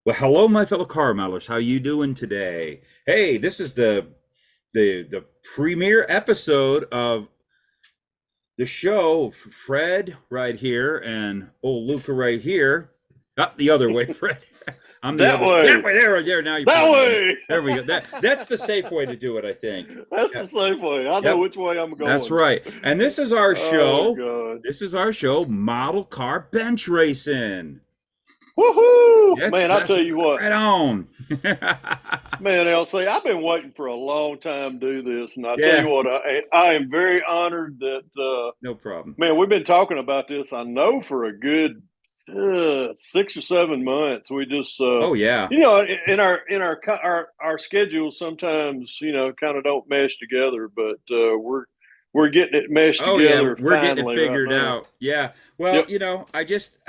Well, hello, my fellow car modelers. How you doing today? Hey, this is the premiere episode of the show. Fred right here and old Luca right here. Up the other way, Fred. I'm the That other that way. way. There. Now you're That pointing at me. way. There we go. That's the safe way to do it, I think. That's the Yep. safe way. I know Yep. which way I'm That's going. right. And this is our Oh show. God. This is our show, Model Car Bench Racing. Woohoo! That's Man, I that's tell you what. right on. Man, LC, I've been waiting for a long time to do this. And I tell you Yeah, what, I am very honored that no problem. man, we've been talking about this, I know, for a good 6 or 7 months. We just Oh yeah. in our schedules sometimes, kind of don't mesh together, but we're getting it meshed Oh yeah, together we're getting it finally right figured now. out. Yeah. Well, Yep. I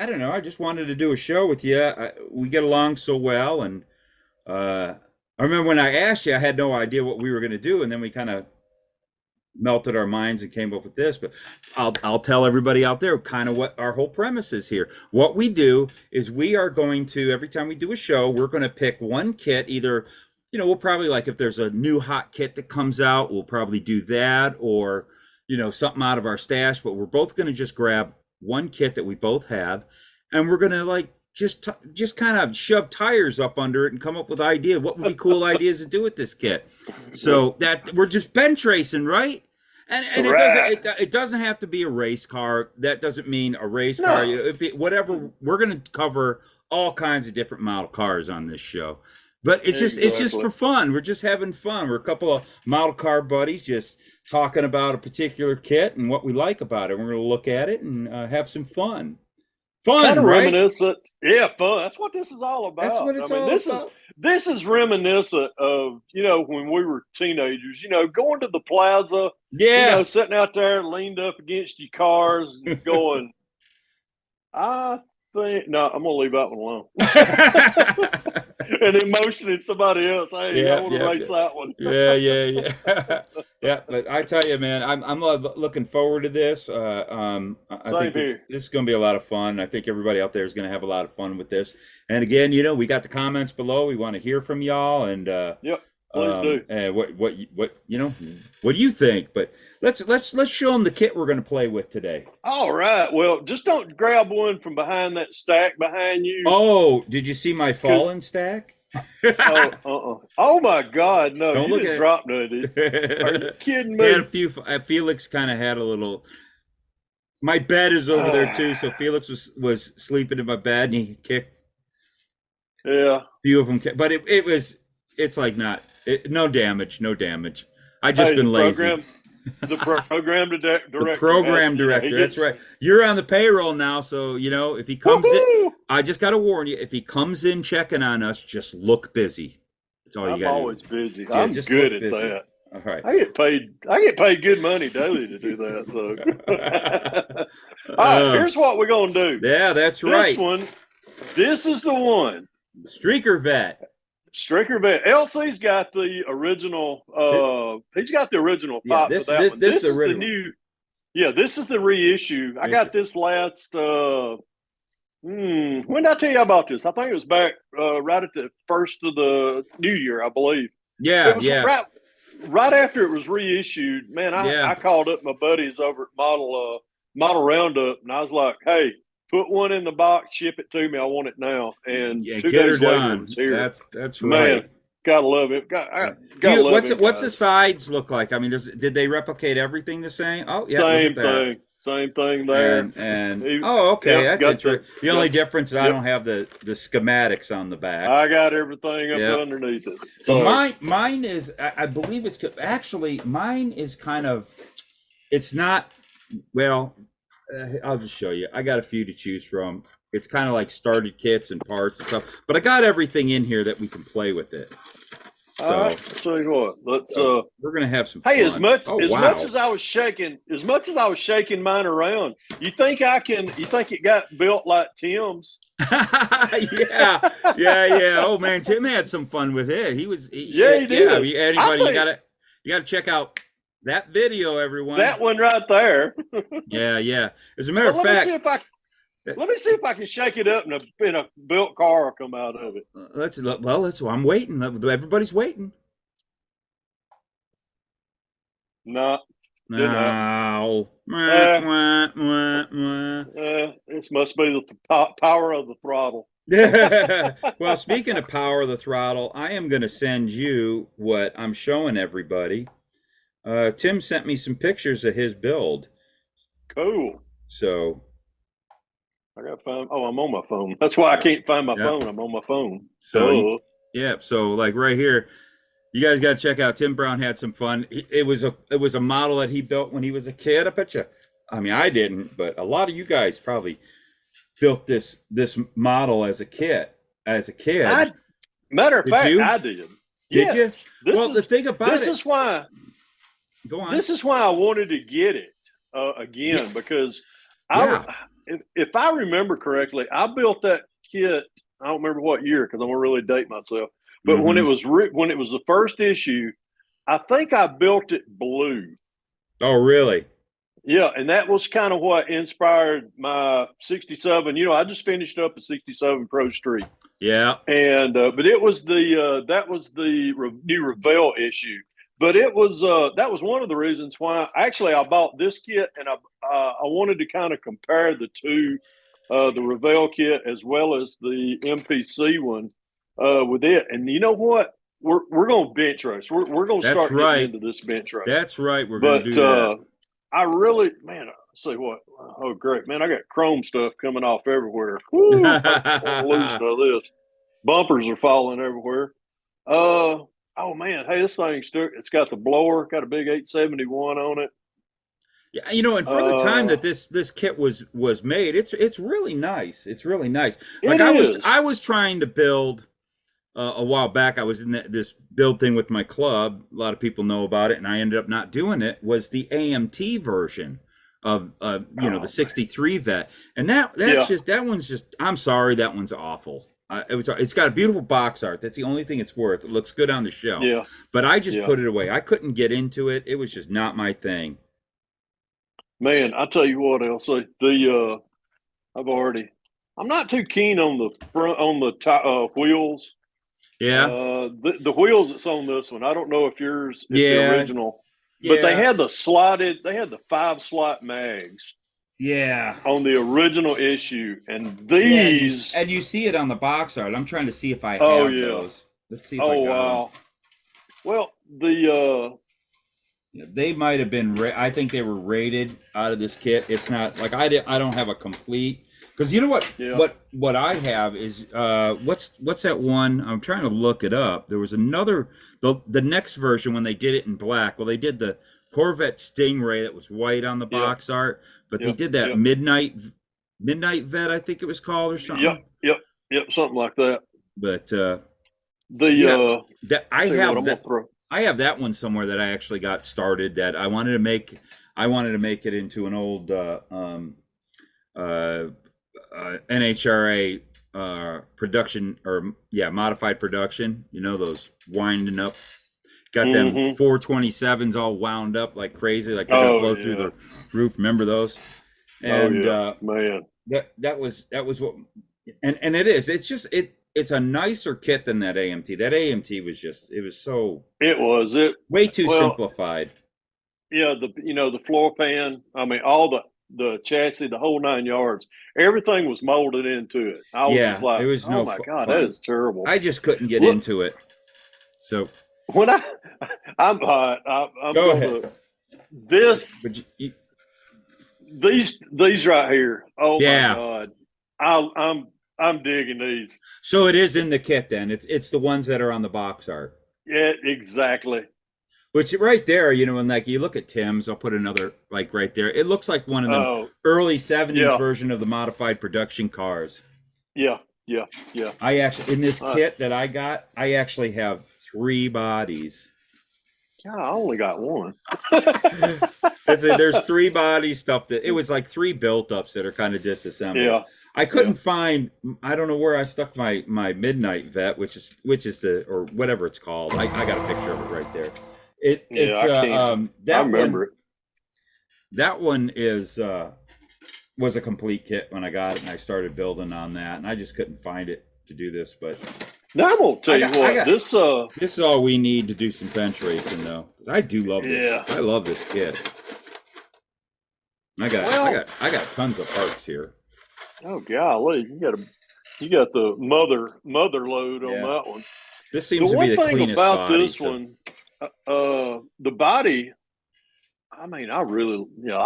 don't know. I just wanted to do a show with you. We get along so well, and uh, I remember when I asked you, I had no idea what we were going to do, and then we kind of melted our minds and came up with this. But I'll tell everybody out there kind of what our whole premise is here. What we do is we are going to every time we do a show, we're going to pick one kit. Either we'll probably like if there's a new hot kit that comes out, we'll probably do that, or something out of our stash. But we're both going to just grab one kit that we both have, and we're going to like just kind of shove tires up under it and come up with idea what would be cool ideas to do with this kit. So that we're just bench racing, right? And it doesn't Right. it doesn't have to be a race car. That doesn't mean a race car. No. Whatever, we're going to cover all kinds of different model cars on this show. But it's just Exactly. for fun. We're just having fun. We're a couple of model car buddies just talking about a particular kit and what we like about it. We're going to look at it and have some fun. Kind Fun, of right? reminiscent. Yeah, fun. That's what this is all That's about. what I it's mean, all this is about. this is reminiscent of, when we were teenagers, going to the plaza, Yeah. sitting out there leaned up against your cars and going, I think no, I'm gonna leave that one alone. And then motioning somebody else, hey, I Yeah, want to yeah, race that one. yeah. Yeah, but I tell you, man, I'm looking forward to this. I Same think this here. this is going to be a lot of fun. I think everybody out there is going to have a lot of fun with this. And again, we got the comments below. We want to hear from y'all, and Yep, please do. what do you think? But let's show them the kit we're going to play with today. All right. Well, just don't grab one from behind that stack behind you. Oh, did you see my Cause fallen stack? oh my God, no, Don't you look didn't at drop none. Are you it. kidding He had me? a few. Felix kind of had a little. My bed is over there too, so Felix was sleeping in my bed, and he kicked Yeah. a few of them. But it's like not no damage, no damage. I just Hey, been lazy. the program The director has, program he director. That's gets right. You're on the payroll now, so if he comes in, woohoo. I just got to warn you. If he comes in checking on us, just look busy. That's all you I'm got to do. always busy. Yeah, I'm just good look at busy. that. All right. I get paid good money daily to do that. So all right, here's what we're gonna do. Yeah, that's This right. one, this is the one. Streaker vet. Stricker vet. LC's got the original. He's got the original Yeah, pipe for that one. this This the is the original. new. Yeah, this is the reissue. I got this last. When did I tell you about this? I think it was back right at the first of the new year, I believe. It Yeah, was yeah, right after it was reissued. Man, I yeah. called up my buddies over at Model Roundup, and I was like, "Hey, put one in the box, ship it to me. I want it now." And Yeah, two get her days later, it done. was here. That's right. Man, gotta love it. Yeah. Gotta love it, What's the guys. sides look like? I mean, did they replicate everything the same? Oh, yeah, look at Same that. thing. Same thing there. And He- oh, okay, Yep, that's got the interesting. The only got difference is I yep. don't have the schematics on the back. I got everything up Yep. underneath it. So So mine is I believe it's actually mine is kind of it's not well. I'll just show you. I got a few to choose from. It's kind of like started kits and parts and stuff, but I got everything in here that we can play with it. all So, right, I'll tell you what. Let's we're gonna have some hey, fun. as much Oh as wow! much as I was shaking mine around, you think it got built like Tim's? Yeah. Oh man, Tim had some fun with it. Yeah, he did. Yeah. Anybody, I think you gotta check out that video, everyone. that one right there. Yeah. As a matter But of let me see fact, if I Let me see if I can shake it up and a built car will come out of it. I'm waiting. Everybody's waiting. No, didn't happen. No. Mwah, mwah, mwah. This must be the power of the throttle. Well, speaking of power of the throttle, I am going to send you what I'm showing everybody. Tim sent me some pictures of his build. Cool. So I got to find. Oh, I'm on my phone. That's why I can't find my phone. I'm on my phone. So yeah. So like right here, you guys got to check out. Tim Brown had some fun. It was a model that he built when he was a kid. I bet you. I mean, I didn't, but a lot of you guys probably built this model as a kid. Matter of fact, I did. Did you? Well, the thing about this is why. Go on. This is why I wanted to get it again because if I remember correctly, I built that kit. I don't remember what year because I'm gonna really date myself. But when it was the first issue, I think I built it blue. Oh, really? Yeah, and that was kind of what inspired my 67. You know, I just finished up a 67 Pro Street. Yeah. And but it was that was the new Revell issue. But it was that was one of the reasons why actually I bought this kit, and I wanted to kind of compare the two, the Revell kit as well as the MPC one with it. And you know what? We're going to bench race. We're going to start getting into this bench race. That's right. We're going to do that. I really, man, say what? Oh, great, man! I got chrome stuff coming off everywhere. Woo, I'm losing all this. Bumpers are falling everywhere. Oh man, hey, this thing's it's got the blower, got a big 871 on it. Yeah, you know, and for the time that this kit was made, it's really nice. It's really nice. Like I was trying to build a while back. I was in this build thing with my club. A lot of people know about it, and I ended up not doing it. Was the AMT version of the 63 Vette, and that one's just. I'm sorry, that one's awful. It's got a beautiful box art. That's the only thing it's worth. It looks good on the shelf. Yeah. But I just put it away. I couldn't get into it. It was just not my thing. Man, I tell you what, Elsie, I'm not too keen on the front wheels. Yeah. The wheels that's on this one, I don't know if yours is the original, but they had the 5-slot mags. Yeah. On the original issue, and these, and you see it on the box art. I'm trying to see if I have those. Let's see if I got them. Well, they might have been. I think they were rated out of this kit. It's not like I don't have a complete, because you know what? Yeah. What I have is what's that one? I'm trying to look it up. There was another the next version when they did it in black. Well, they did the Corvette Stingray that was white on the box art. But they did that midnight Vette, I think it was called, or something. Yep, something like that. But I have that one somewhere that I actually got started. That I wanted to make it into an old NHRA production modified production. You know, those winding up. Got them 427s all wound up like crazy, like they're gonna blow through the roof. Remember those? And man, that was what, and it is. It's just it's a nicer kit than that AMT. That AMT was way too simplified. Yeah, the floor pan. I mean, all the chassis, the whole 9 yards. Everything was molded into it. I was just like, it was oh my god, that is terrible. I just couldn't get into it. So. When I'm go ahead. These right here. Oh my god, I'm digging these. So it is in the kit then. It's the ones that are on the box art. Yeah, exactly. Which right there, and like you look at Tim's, I'll put another like right there. It looks like one of the early '70s version of the modified production cars. Yeah. I actually in this kit that I got, I actually have 3 bodies. God, I only got one. There's 3 bodies stuff that it was like 3 built ups that are kind of disassembled. Yeah. I couldn't find. I don't know where I stuck my midnight Vette, which is the or whatever it's called. I got a picture of it right there. I remember it. That one is was a complete kit when I got it, and I started building on that, and I just couldn't find it to do this. But Now I'm gonna tell you what, this is all we need to do some bench racing, though, because I do love this. Yeah. I love this kit. I got tons of parts here. Oh golly, you got the mother load on that one. This seems to be the cleanest about body, this one. The body. I mean, I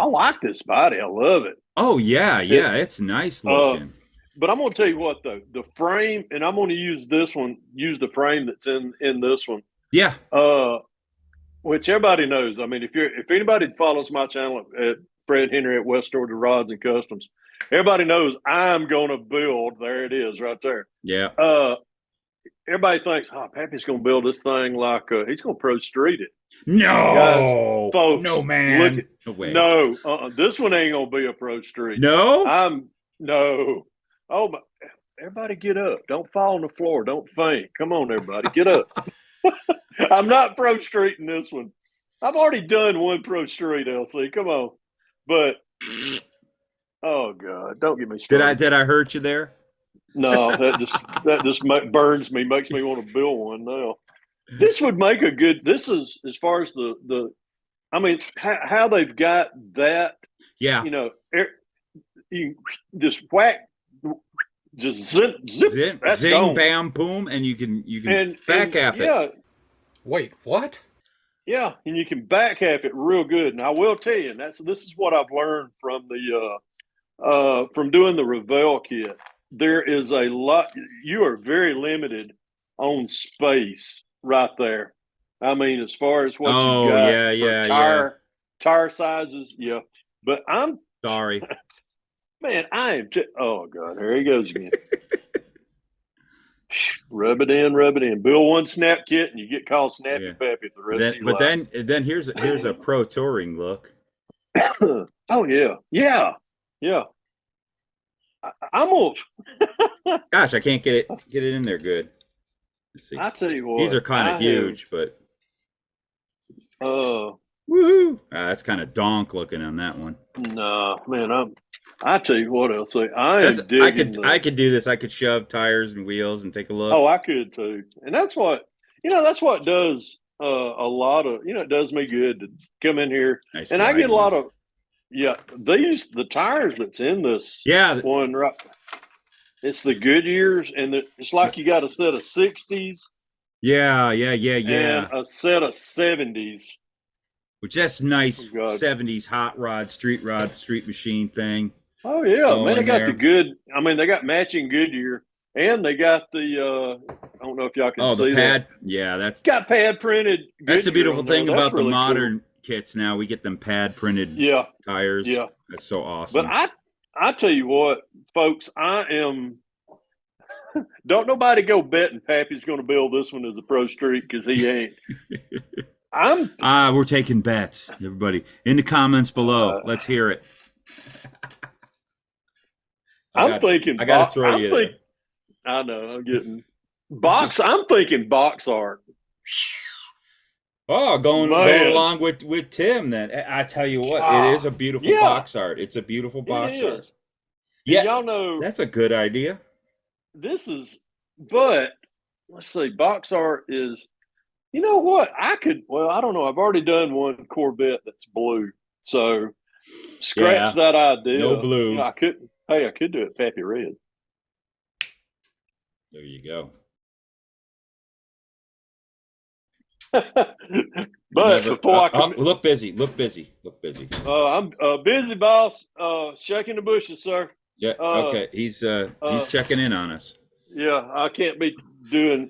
like this body. I love it. Oh yeah, it's nice looking. But I'm gonna tell you what though, the frame, and I'm gonna use this one. Use the frame that's in this one. Yeah. Which everybody knows. I mean, if anybody follows my channel at Fred Henry at West Georgia Rods and Customs, everybody knows I'm gonna build. There it is, right there. Yeah. Everybody thinks, Pappy's gonna build this thing like he's gonna pro street it. No, guys, folks, no man, no way. No, this one ain't gonna be a pro street. No, no. Oh, but everybody get up! Don't fall on the floor. Don't faint. Come on, everybody, get up. I'm not pro streeting this one. I've already done one pro street, LC. Come on, but oh god, don't get me started. Did I hurt you there? No, that just burns me. Makes me want to build one now. This would make a good. This is as far as the. I mean, how they've got that. Yeah. You know, you just whack, just zip, zing, gone. Bam, boom, and you can back half it. Yeah. Wait, what? Yeah, and you can back half it real good. And I will tell you, and this is what I've learned from from doing the Revell kit. There is a lot. You are very limited on space right there. I mean, as far as what you got, tire sizes, yeah. But I'm sorry, man. I am. Oh God, here he goes again. Rub it in. Build one snap kit, and you get called Snappy Pappy the rest of your life. But then here's a pro touring look. Oh yeah. I'm off. Gosh, I can't get it in there good. Let's see. I tell you what, these are kind of huge, but woohoo! That's kind of donk looking on that one. No, man, I tell you what, I'll say I could do this. I could shove tires and wheels and take a look. Oh, I could too, and that's what does a lot of it does me good to come in here, nice and I get a lot of. Yeah, the tires that's in this one, right? It's the Goodyears, and it's like you got a set of 60s. Yeah. And a set of 70s. Which that's nice 70s hot rod, street machine thing. Oh, yeah. Man, they got they got matching Goodyear, and they got the, I don't know if y'all can see the pad. that. Yeah, that's got pad printed Goodyear. That's the beautiful thing about the modern kits now. We get them pad printed tires. Yeah. That's so awesome. But I tell you what, folks, I am don't nobody go betting Pappy's going to build this one as a pro street because he ain't. We're taking bets, everybody. In the comments below, let's hear it. I gotta throw you there. I know. I'm getting box. I'm thinking box art. Oh, going along with Tim, then I tell you what, it is a beautiful box art. It's a beautiful box art. Yeah, y'all know that's a good idea. But let's see, box art is. You know what? I don't know. I've already done one Corvette that's blue, so scratch that idea. No blue. I could do it Pappy red. There you go. But before I can look busy. I'm busy, boss. Shaking the bushes, sir. Yeah. Okay. He's checking in on us. Yeah, I can't be doing.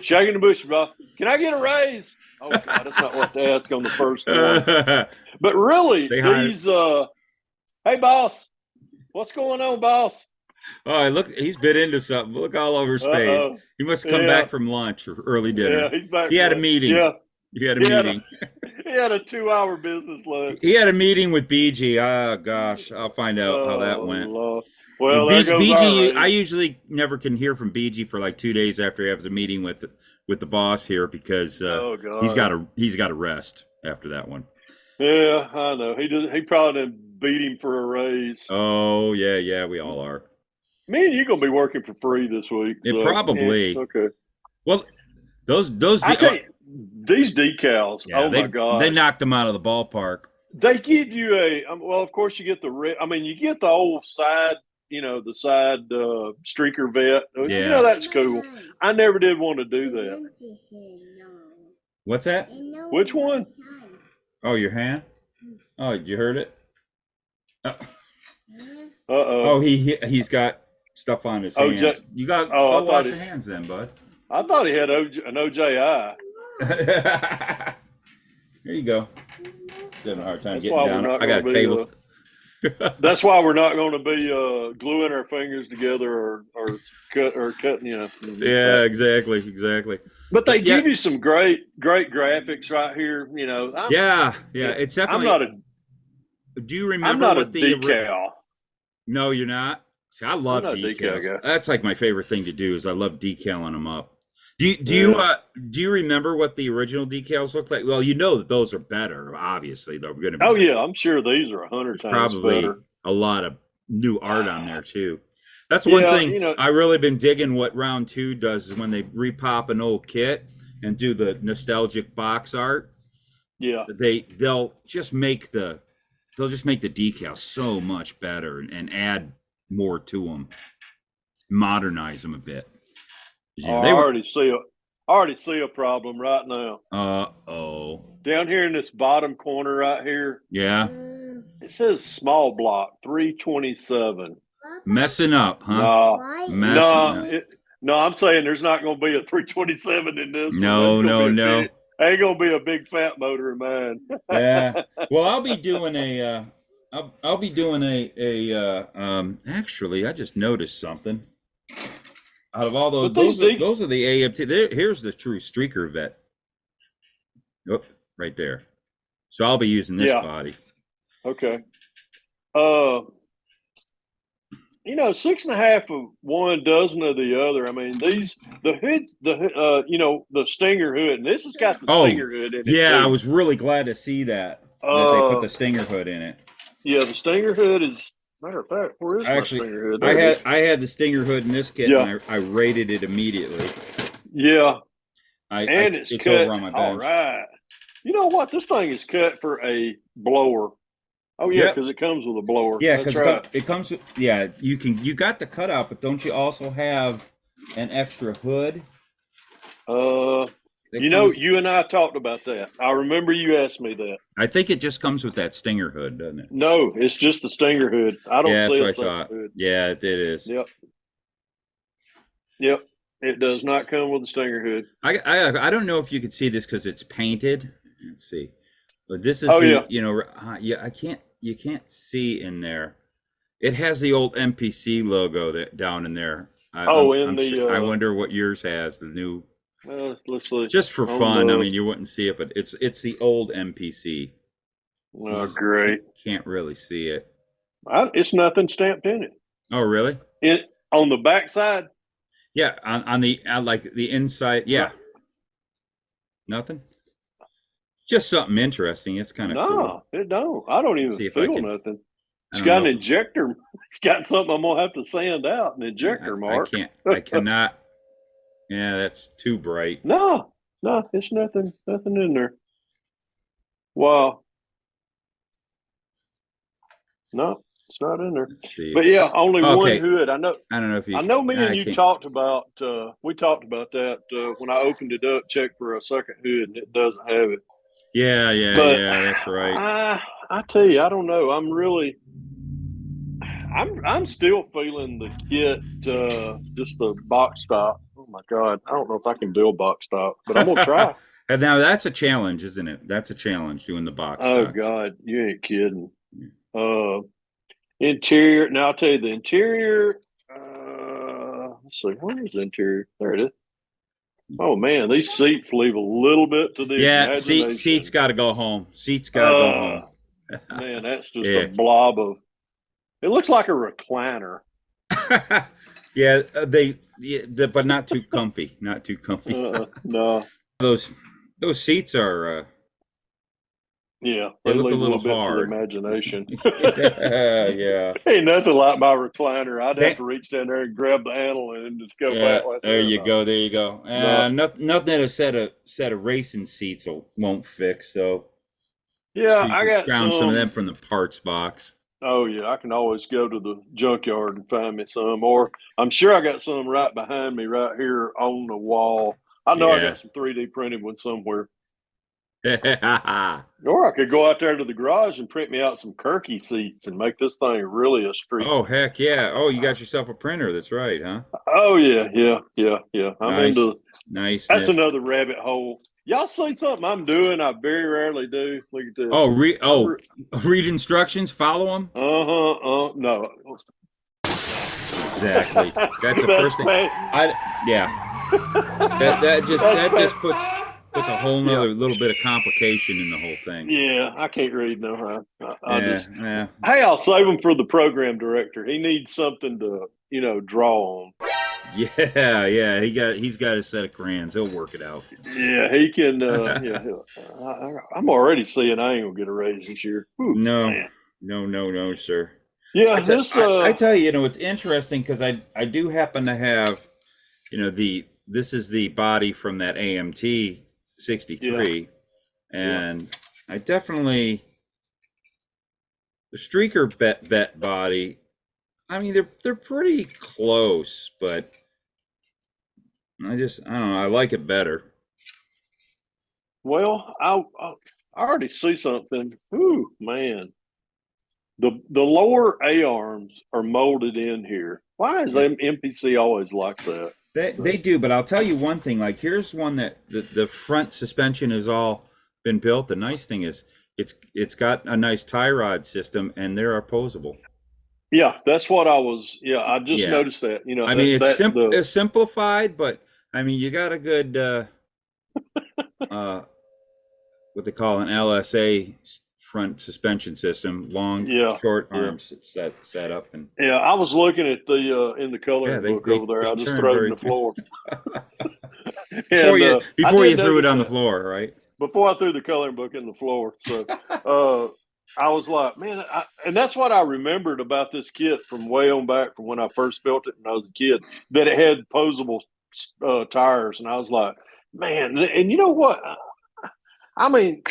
Shaking the bushes, boss. Can I get a raise? Oh God, that's not what they ask on the first one. But really, these. Hey, boss. What's going on, boss? Oh, look, he's bit into something. Look all over his face. He must have come back from lunch or early dinner. Yeah, he's back. He had a meeting. Yeah. He had a meeting. He had a 2-hour business lunch. He had a meeting with BG. Oh, gosh. I'll find out how that went. Lord. Well, BG, I usually never can hear from BG for like 2 days after he has a meeting with the boss here because he's got to rest after that one. Yeah, I know. He probably beat him for a raise. Oh yeah, we all are. Me and you gonna be working for free this week. It So, probably. okay. Well, those I tell you, these decals. yeah, oh my god, they knocked them out of the ballpark. they give you well, of course you get you get the old side, the side streaker vet. Yeah. That's cool. I never did want to do that. What's that? Which one? Oh, your hand? Oh, you heard it? Uh-oh. Oh, he's got stuff on his hands. You got go wash your hands then, bud. I thought he had an OJI. There you go. He's having a hard time That's getting why down. we're not I got a gonna table. That's why we're not going to be gluing our fingers together or cutting. Yeah, exactly. But they give you some great graphics right here. Yeah, it's definitely. Do you remember I'm not what a the decal. No, you're not. See, I love decals. Decal guy. That's like my favorite thing to do. Is I love decaling them up. Do you remember what the original decals looked like? Well, that those are better. Obviously, they're going to be. Oh yeah, I'm sure these are 100 times probably better. A lot of new art on there too. That's one thing I really been digging. What Round 2 does is when they repop an old kit and do the nostalgic box art. Yeah, they'll just make the decals so much better and add more to them, modernize them a bit. I already see a problem right now. Down here in this bottom corner right here. Yeah. It says small block 327. Messing up, huh? No, I'm saying there's not going to be a 327 in this. No. Ain't going to be a big fat motor in mine. Yeah. Well, I'll be doing actually, I just noticed something. Out of all those are the AMT. Here's the true streaker vet. Oh, right there. So I'll be using this body. Okay. 6.5 of one, dozen of the other. I mean, the Stinger hood, and this has got the Stinger hood in it. Yeah, too. I was really glad to see that they put the Stinger hood in it. Yeah, the Stinger hood is. Matter of fact, where is my Stinger hood? I had the Stinger hood in this kit, and I rated it immediately. Yeah, it's cut over on my bench. All right. You know what? This thing is cut for a blower. Oh yeah, because it comes with a blower. Yeah, because it comes with you got the cutout, but don't you also have an extra hood? You and I talked about that. I remember you asked me that. I think it just comes with that Stinger hood, doesn't it? No, it's just the Stinger hood. I don't see that's what I thought. Hood. Yeah, it is. Yep. It does not come with a Stinger hood. I don't know if you can see this because it's painted. Let's see. But this is you can't see in there. It has the old MPC logo down in there. I wonder what yours has. The new. Let's see. Just for fun. I mean, you wouldn't see it, but it's the old MPC. Oh, great! Can't really see it. It's nothing stamped in it. Oh, really? On the back side. Yeah, on the like the inside. Yeah. Right. Nothing. Just something interesting. It's kind of cool. No, it don't. I don't even feel nothing. It's got an injector. It's got something I'm gonna have to sand out. An injector mark. I cannot. Yeah, that's too bright. No, it's nothing in there. Wow. No, it's not in there. Let's see. But yeah, only one hood. I know. I don't know if you. I know. Me and you talked about. We talked about that when I opened it up, checked for a second hood, and it doesn't have it. Yeah, that's right. I tell you, I don't know. I'm still feeling the kit, just the box stop. Oh my God, I don't know if I can build box stop, but I'm gonna try. And now that's a challenge, isn't it? That's a challenge doing the box. Oh God, you ain't kidding. Interior. Now I'll tell you the interior. Let's see, where is the interior? There it is. Oh man, these seats leave a little bit to the imagination. Seats got to go home. Seats got to go home. Man, that's just a blob of. It looks like a recliner. But not too comfy. Not too comfy. No. Those seats are Yeah, They they look a leave a little little bit to the hard. imagination. Yeah. Ain't nothing like my recliner. I'd have They, to reach down there and grab the handle and just go yeah, back like there that. you No, go. There you go. no. Nothing that a set of racing seats won't fix. So Yeah, you I can got scrounge some of them some. from the parts box. Oh yeah, I can always go to the junkyard and find me some, or I'm sure I got some right behind me right here on the wall. I know I Yeah. got some 3D printed ones somewhere. Oh Or I could go out there to the garage and print me out some Kirky seats and make this thing really a street. heck yeah. Oh, you got yourself a printer. That's right, huh? Oh yeah. I'm Nice. into. That's Niceness. another rabbit hole. Y'all see something I'm doing? I very rarely do. Look at Oh, this. I'm. read instructions, follow them. No. Exactly. That's the That's first thing. bad. Yeah. That just That's that bad. just puts a whole Yeah. nother little bit of complication in the whole thing. Yeah, I can't read no how. I Yeah, just. yeah. Hey, I'll save him for the program director. He needs something to, draw on. Yeah. He's got a set of crayons. He'll work it out. Yeah, he can. Yeah, I'm already seeing I ain't gonna get a raise this year. Whew, No, man. no, sir. Yeah, this. I tell you, it's interesting because I do happen to have, this is the body from that AMT 63, and I definitely the streaker vet body. I mean, they're pretty close, but I don't know. I like it better. Well, I already see something. Ooh, man. The lower A arms are molded in here. Why is MPC always like that? They do, but I'll tell you one thing. Like, here's one that the front suspension has all been built. The nice thing is it's got a nice tie rod system, and they're opposable. Yeah, that's what I was. Yeah, I just noticed that. I mean, it's simplified, but I mean, you got a good what they call an LSA front suspension system, long, short arms set up, and I was looking at the in the coloring book over there. I just threw it on the floor. before you threw it on the floor, right? Before I threw the coloring book in the floor. So I was like, man, and that's what I remembered about this kit from way on back from when I first built it when I was a kid, that it had posable tires. And I was like, man, and you know what? I mean,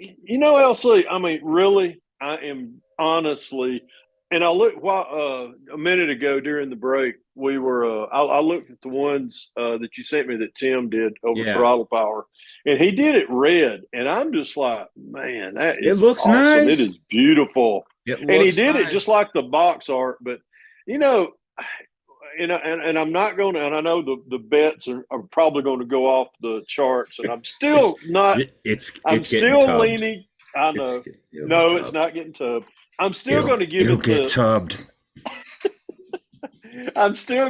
LC, I mean, really, I am honestly, and I looked a minute ago during the break, we were, I looked at the ones that you sent me that Tim did over Throttle Power, and he did it red. And I'm just like, man, that is it looks awesome. Nice. It is beautiful. And he did it just like the box art, but, and I'm not going to, and I know the bets are probably going to go off the charts, and I'm still not. I'm still leaning. I know. No, it's not getting tubbed. I'm still going to give it. It'll get tubbed. I'm still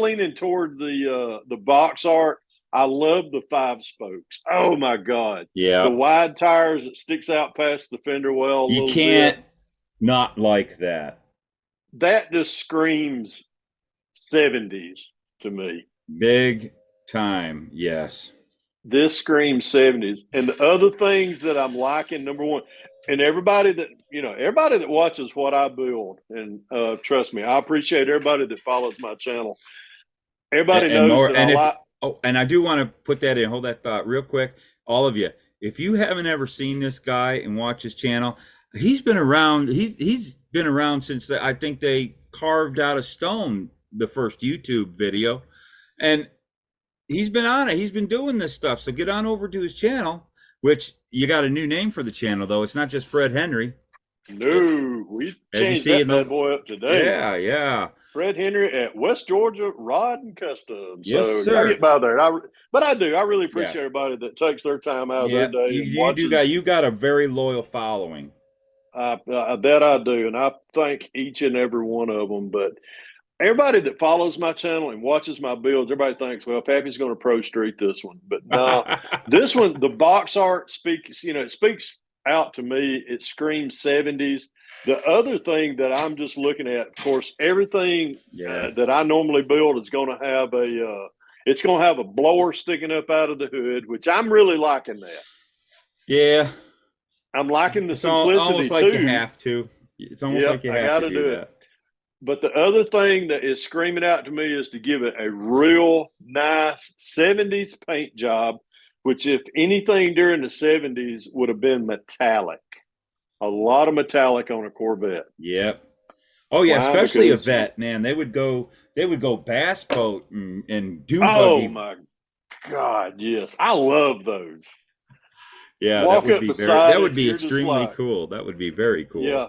leaning toward the box art. I love the 5 spokes. Oh my God! Yeah, the wide tires that sticks out past the fender well. You can't not like that. That just screams 70s to me. Big time, yes. This screams 70s. And the other things that I'm liking, number one, and everybody that watches what I build, and trust me, I appreciate everybody that follows my channel. Everybody knows that I like. Oh, and I do want to put that in. Hold that thought real quick. All of you, if you haven't ever seen this guy and watch his channel, he's been around. He's been around since I think they carved out of stone the first YouTube video, and he's been on it. He's been doing this stuff. So get on over to his channel, which you got a new name for the channel, though. It's not just Fred Henry. No, we changed that bad boy up today. Yeah. Fred Henry at West Georgia Rod and Custom. Yes, so sir. I get by there. But I do. I really appreciate everybody that takes their time out of their day and watches. You got a very loyal following. That I do, and I thank each and every one of them. But everybody that follows my channel and watches my builds, everybody thinks, well, Pappy's going to pro street this one. But no, this one, the box art speaks, it speaks out to me. It screams 70s. The other thing that I'm just looking at, of course, everything that I normally build is going to have it's going to have a blower sticking up out of the hood, which I'm really liking that. Yeah. I'm liking the It's simplicity almost like you too. have to. It's almost Yep, like you I have got to to do do it. that. But the other thing that is screaming out to me is to give it a real nice 70s paint job, which, if anything during the 70s, would have been metallic. A lot of metallic on a Corvette. Yep. Oh yeah, Why? especially a Because, vet, man. They would go bass boat and dune oh buggy. my God, yes. I love those. Yeah, Walk up that beside it would and be you're just extremely like, cool. That would be very cool. yeah.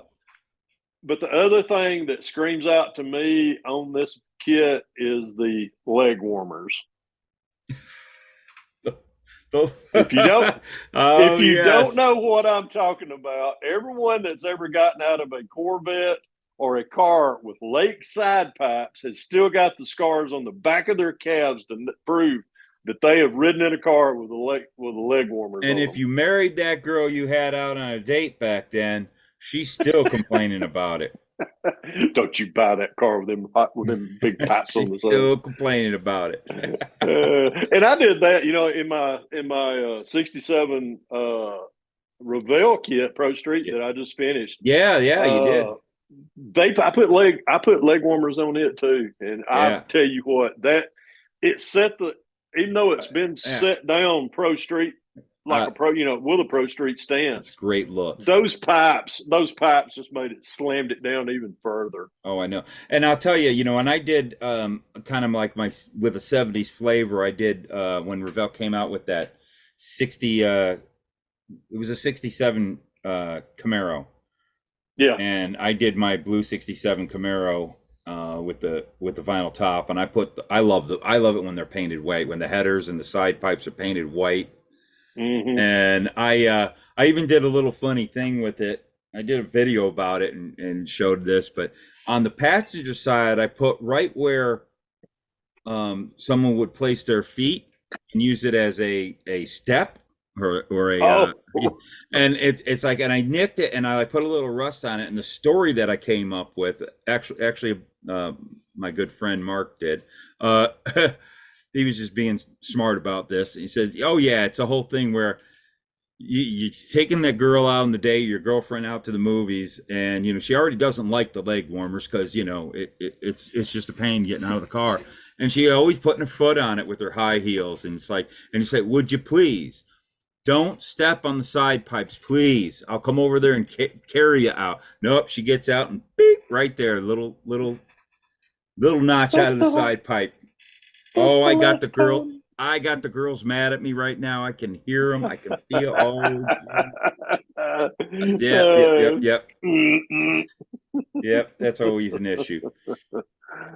But the other thing that screams out to me on this kit is the leg warmers. If you don't, Oh if you don't yes. know what I'm talking about, everyone that's ever gotten out of a Corvette or a car with lake side pipes has still got the scars on the back of their calves to prove that they have ridden in a car with the leg warmers And on if them. you married that girl you had out on a date back then, she's still complaining about it. Don't you buy that car with them big pipes on She's the side? still complaining about it. And I did that, in my '67 Revell kit Pro Street that I just finished. Yeah, yeah, you Uh, did. I put leg warmers on it too, and I Yeah. tell you what, that it set the even though it's been Yeah. set down Pro Street like Uh, a pro, with a Pro Street That's a stance. great look. Those pipes just made it slammed it down even further. Oh, I know. And I'll tell you, and I did kind of like with a 70s flavor, I did when Revell came out with that 60 it was a 67 Camaro. Yeah. And I did my blue 67 Camaro with the vinyl top, and I love it when they're painted white, when the headers and the side pipes are painted white. Mm-hmm. And I even did a little funny thing with it. I did a video about it and showed this, but on the passenger side, I put right where someone would place their feet and use it as a step or a Oh, and it's like, and I nicked it and I put a little rust on it. And the story that I came up with, actually my good friend Mark did, he was just being smart about this. He says, oh yeah, it's a whole thing where you taking that girl out on the day, your girlfriend out to the movies, and she already doesn't like the leg warmers because it's just a pain getting out of the car, and she always putting her foot on it with her high heels, and it's like, and you say, would you please don't step on the side pipes, please, I'll come over there and carry you out. Nope, she gets out and beep, right there, little notch out of the side pipe. Oh, I got the girl. I got the girls mad at me right now. I can hear them. I can feel. Oh, yep. Yep, that's always an issue.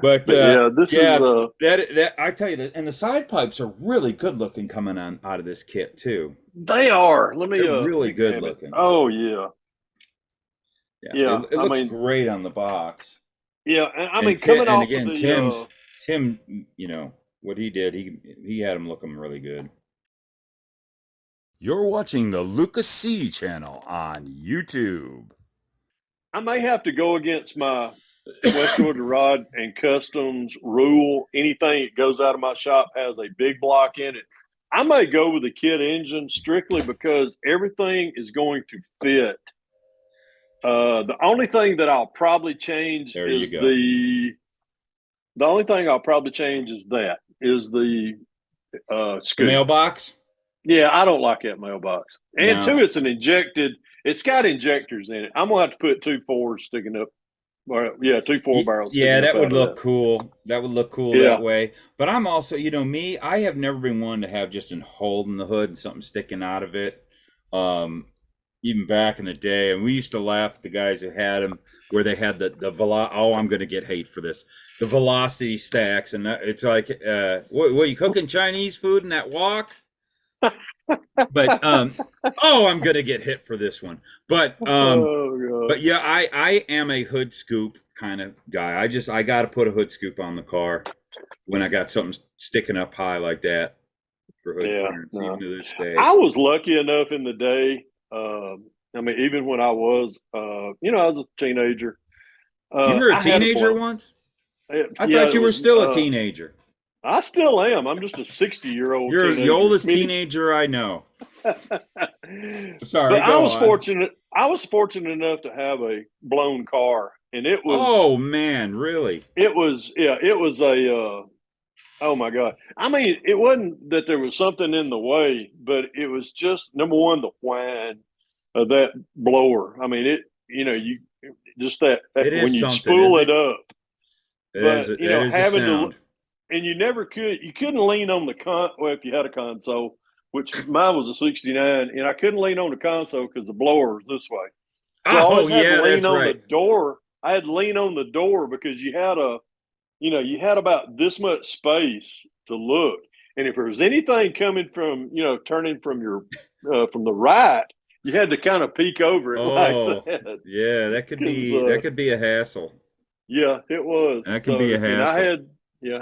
But yeah, this yeah, is that I tell you that, and the side pipes are really good looking coming on out of this kit too. they are. Let me They're really good grab it. looking. Oh yeah. Yeah, Yeah. it looks great on the box. Yeah, and I And mean Tim, coming and off again, of the Tim, what he did, he had them looking really good. You're watching the Luka C channel on YouTube. I may have to go against my West Georgia Rod and Customs rule. Anything that goes out of my shop has a big block in it. I may go with the kit engine strictly because everything is going to fit. The only thing that I'll probably change There is you go. the only thing I'll probably change is the The scoop. mailbox. Yeah, I don't like that mailbox. And No. two, it's got injectors in it. I'm gonna have to put 2 4s sticking up. Or, yeah, 2 4 barrels. Yeah, that would look that. cool. That would look cool Yeah. that way. But I'm also, me, I have never been one to have just a hole in the hood and something sticking out of it. Even back in the day, and we used to laugh at the guys who had them, where they had the oh, I'm going to get hate for this, the velocity stacks, and it's like, what are you cooking Chinese food in that wok? But oh, I'm going to get hit for this one. But but yeah, I am a hood scoop kind of guy. I got to put a hood scoop on the car when I got something sticking up high like that for hood clearance, even to this day. I was lucky enough in the day. I mean, even when I was, I was a teenager. You were a I had teenager once? I yeah, thought you were still a teenager. I still am. I'm just a 60-year-old You're the teenager. oldest I mean, teenager I know. but Sorry, go on. I was fortunate enough to have a blown car, and Oh man, really? it was a oh my God. I mean, it wasn't that there was something in the way, but it was just number one, the whine of that blower. I mean, you just that It when is you something, spool isn't it it? up, but That is a having to, sound. and you couldn't lean on the well, if you had a console, which mine was a 69, and I couldn't lean on the console because the blower was this way. So I Oh always had to yeah, lean that's on the right. door. I had to lean on the door because you had about this much space to look. And if there was anything coming from, turning from from the right, you had to kind of peek over it like Oh that. yeah, Because, that could be a hassle. yeah, it was. That can be So, a hassle.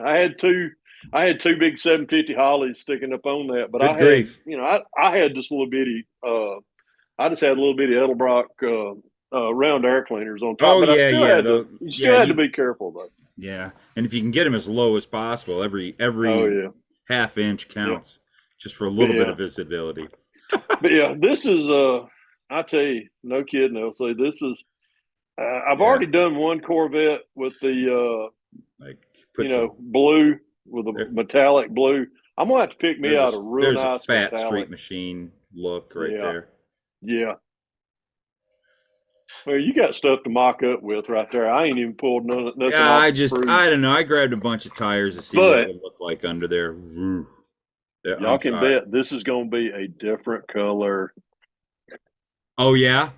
I had two big 750 Hollies sticking up on that, but Good grief. I had just a little bitty, I just had a little bitty Edelbrock, round air cleaners on top, Oh but yeah, yeah, you yeah, still had to be careful though. yeah. And if you can get them as low as possible, Oh every yeah. half inch Yeah. counts, just for a But little bit yeah. of visibility. But yeah, this is I tell you, no kidding. I'll say this is. I've Yeah, already done one Corvette with the like put some. blue with a There, metallic blue. I'm gonna have to pick me out a real there's a nice fat metallic. street machine look right Yeah, there. yeah. Well, you got stuff to mock up with right there. I ain't even pulled nothing Yeah, off the I sprues. don't know. I grabbed a bunch of tires to see what it But would look like under there. Woo. Yeah, y'all can bet this is gonna be a different color. oh yeah.